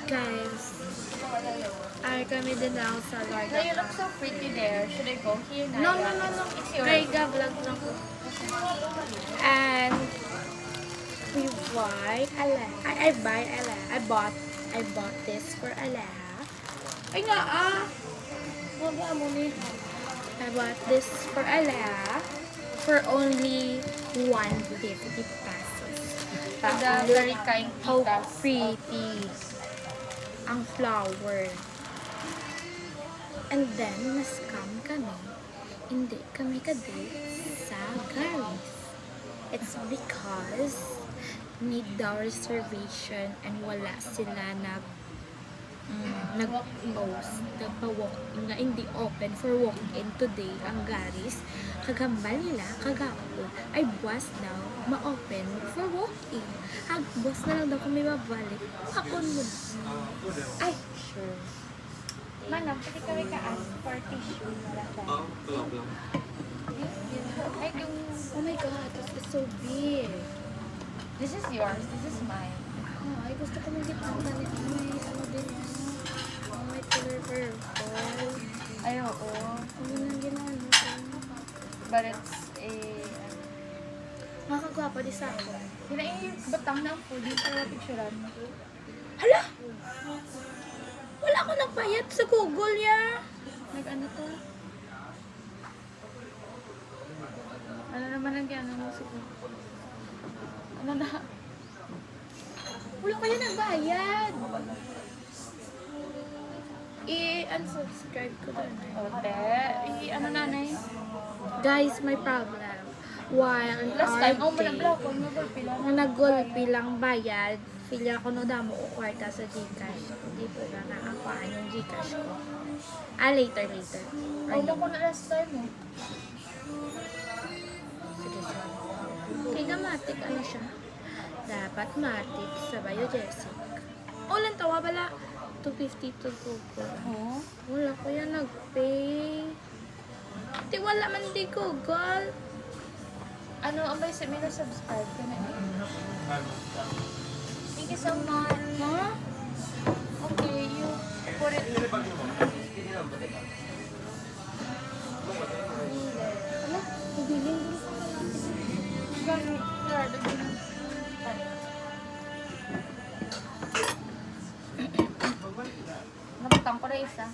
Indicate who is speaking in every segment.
Speaker 1: Guys, ay kami din ako sa Lord.
Speaker 2: No, you look so pretty there. Should I go here na?
Speaker 1: No.
Speaker 2: It's yours.
Speaker 1: Grega vlog lang ko. And we buy I bought this for Aleha. Ay nga Wag mo ni. I bought this for Aleha for only 150 pesos.
Speaker 2: The very kind
Speaker 1: How
Speaker 2: titas.
Speaker 1: pretty ang flower. And then, na-scam kami. Hindi kami ka-date sa Garis. It's because need daw reservation and wala sila nag-post nagpa-walk-in na hindi open for walk-in today ang Garis. Kagambal nila kagapon ay buwas daw ma-open for walk-in. Buwas na lang daw kami babalik. Hakon mo. Ay, sure.
Speaker 2: Manang, pwede kami ka-ask for tissue. Ay, yung...
Speaker 1: Oh my God, this is so big.
Speaker 2: This is yours. This is mine.
Speaker 1: Ay, gusto ko mag-get ng ganit. Din. May color purple.
Speaker 2: Ay, oo.
Speaker 1: Ano nang ginawa ko?
Speaker 2: But it's a...
Speaker 1: Makakagwapa di sa ako.
Speaker 2: Yun ay batang ng food. Yung para picturean.
Speaker 1: Hala! Wala ako nagbayad sa Google ya.
Speaker 2: Nag-ano to? Ano naman ang gano'n mo siguro? Ano na?
Speaker 1: Wala kayo nagbayad. I-unsubscribe ko doon.
Speaker 2: Ote. Ano nanay?
Speaker 1: Guys, may problem. While
Speaker 2: Last time, malablaw ko. Nagulpila.
Speaker 1: nagulpi lang bayad, feel ako no damo ko kwarta sa Gcash. Hindi po na nakakuhaan yung Gcash ko. Later.
Speaker 2: Ano ko na last time mo?
Speaker 1: Sige. Kaya matik, ano siya? Dapat matik sa Biogesic. Ulan tawa bala. 250 to Google.
Speaker 2: Oo.
Speaker 1: Wala ko yan nag-pay. Di wala man di Google.
Speaker 2: Ano, ang may subscribe ka na eh. Thank you so much.
Speaker 1: Ha?
Speaker 2: Okay, you put it.
Speaker 1: Ala, nabiling din sa
Speaker 2: Ganun. Naputang ko na isa.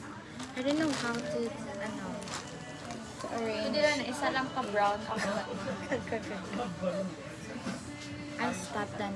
Speaker 1: I don't know how to, to arrange.
Speaker 2: Hindi lang, isa lang ka brown.
Speaker 1: I stopped that.